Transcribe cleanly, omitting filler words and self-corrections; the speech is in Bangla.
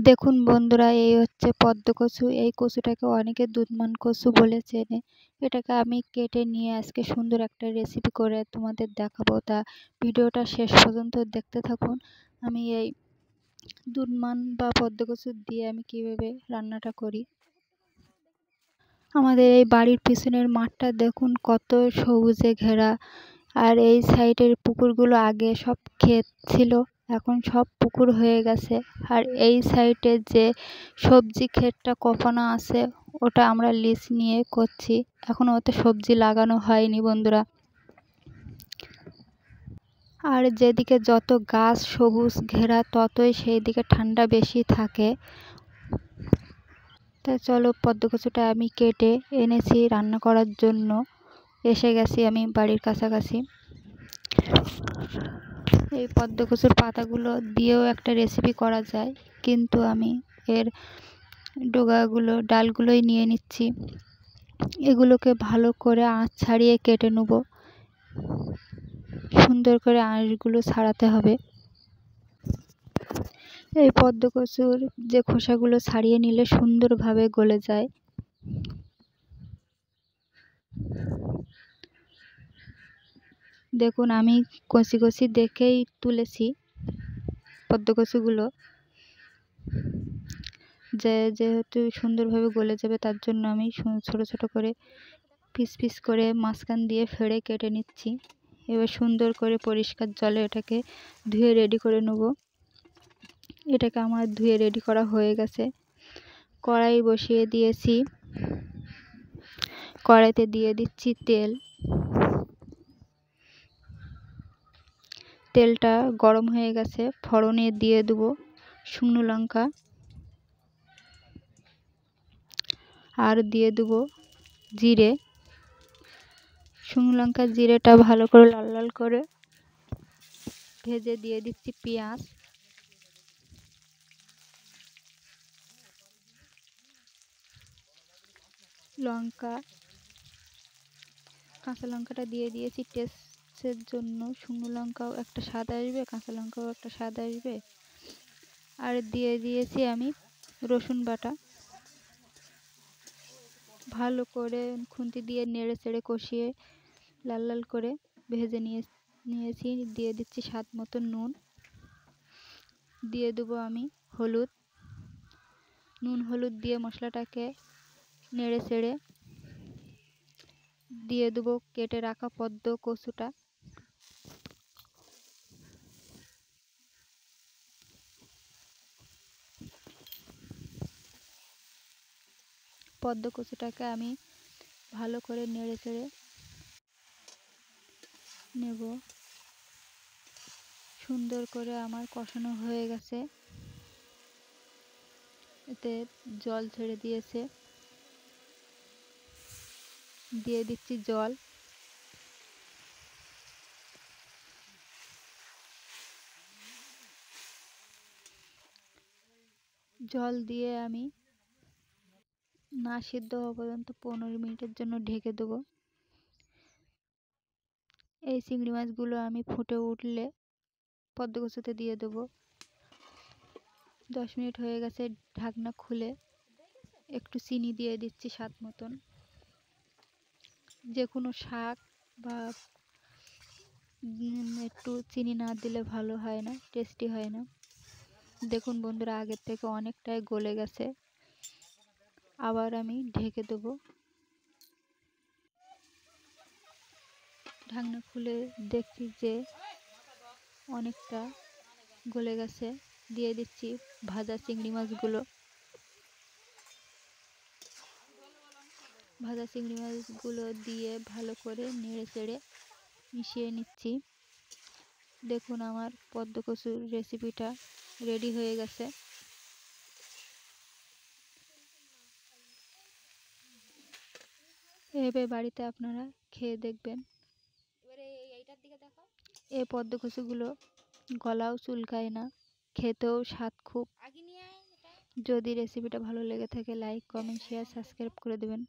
দেখুন বন্ধুরা, এই হচ্ছে পদ্ম কচু। এই কচুটাকে অনেকে দুধমান কচু বলে চেনে। এটাকে আমি কেটে নিয়ে আজকে সুন্দর একটা রেসিপি করে তোমাদের দেখাবো। তা ভিডিওটা শেষ পর্যন্ত দেখতে থাকুন। আমি এই দুধমান বা পদ্ম কচু দিয়ে আমি কিভাবে রান্নাটা করি। আমাদের এই বাড়ির পিছনের মাঠটা দেখুন কত সবুজে ঘেরা। আর এই সাইডের পুকুরগুলো আগে সব ক্ষেত ছিল, এখন সব পুকুর হয়ে গেছে। আর এই সাইডে যে সবজি ক্ষেতটা কখনো আছে, ওটা আমরা লিজ নিয়ে করছি। এখনো ওতে সবজি লাগানো হয়নি বন্ধুরা। আর যেদিকে যত গাছ সবুজ ঘেরা, ততই সেই দিকে ঠান্ডা বেশি থাকে। তা চলো, পদ্ম কচুটা আমি কেটে এনেছি রান্না করার জন্য। এসে গেছি আমি বাড়ির কাছাকাছি। এই পদ্ম কচুর পাতাগুলো দিয়েও একটা রেসিপি করা যায়, কিন্তু আমি এর ডালগুলোই নিয়ে নিচ্ছি। এগুলোকে ভালো করে আঁশ ছাড়িয়ে কেটে নেব। সুন্দর করে আঁশগুলো ছাড়াতে হবে। এই পদ্ম কচুর যে খোসাগুলো ছাড়িয়ে নিলে সুন্দরভাবে গলে যায়। দেখুন, আমি কচি কচি দেখেই তুলেছি পদ্ম কচুগুলো। যেহেতু সুন্দরভাবে গলে যাবে, তার জন্য আমি ছোট ছোট করে পিস পিস করে মাঝখান দিয়ে ফেড়ে কেটে নিচ্ছি। এবার সুন্দর করে পরিষ্কার জলে এটাকে ধুয়ে রেডি করে নেব। এটাকে আমার ধুয়ে রেডি করা হয়ে গেছে। কড়াই বসিয়ে দিয়েছি। কড়াইতে দিয়ে দিচ্ছি তেল। তেলটা গরম হয়ে গেছে। ফোড়নে দিয়ে দেবো শুকনো লঙ্কা, আর দিয়ে দেবো জিরে। শুকনো লঙ্কা জিরেটা ভালো করে লাল লাল করে ভেজে দিয়ে দিচ্ছি পেঁয়াজ। কাঁচা লঙ্কাটা দিয়ে দিয়েছি টেস্টের জন্য। শুকনো লঙ্কাও একটা স্বাদ আসবে, কাঁচা লঙ্কাও একটা স্বাদ আসবে। আর দিয়ে দিয়েছি আমি রসুন বাটা। ভালো করে খুন্তি দিয়ে নেড়ে চেড়ে কষিয়ে লাল লাল করে ভেজে নিয়েছি। দিয়ে দিচ্ছি স্বাদ মতো নুন। দিয়ে দেবো আমি হলুদ। নুন হলুদ দিয়ে মশলাটাকে নেড়ে চেড়ে দিয়ে দেবো কেটে রাখা পদ্ম কচুটা। পদ্ম কচুটাকে আমি ভালো করে নেড়ে চেড়ে নেব। সুন্দর করে আমার কষানো হয়ে গেছে। এতে জল ছেড়ে দিয়েছে। দিয়ে দিচ্ছি জল। জল দিয়ে আমি না সিদ্ধ হওয়া পর্যন্ত 15 মিনিটের জন্য ঢেকে দেবো। এই চিংড়ি মাছগুলো আমি ফুটে উঠলে পদ্ম কচুতে দিয়ে দেবো। 10 মিনিট হয়ে গেছে। ঢাকনা খুলে একটু চিনি দিয়ে দিচ্ছি স্বাদ মতন। যে কোনো শাক বা একটু চিনি না দিলে ভালো হয় না, টেস্টি হয় না। দেখুন বন্ধুরা, আগের থেকে অনেকটাই গলে গেছে। আবার আমি ঢেকে দেবো। ঢাকনা খুলে দেখছি যে অনেকটা গলে গেছে। দিয়ে দিচ্ছি ভাজা চিংড়ি মাছগুলো। ভাজা চিংড়ি মাছগুলো দিয়ে ভালো করে নেড়ে চেড়ে মিশিয়ে নিচ্ছি। দেখুন, আমার পদ্ম কচুর রেসিপিটা রেডি হয়ে গেছে। এভাবে বাড়িতে আপনারা খেয়ে দেখবেন। এই পদ্ম কচুগুলো গলাও চুলকায় না, খেতেও স্বাদ খুব। যদি রেসিপিটা ভালো লেগে থাকে, লাইক কমেন্ট শেয়ার সাবস্ক্রাইব করে দেবেন।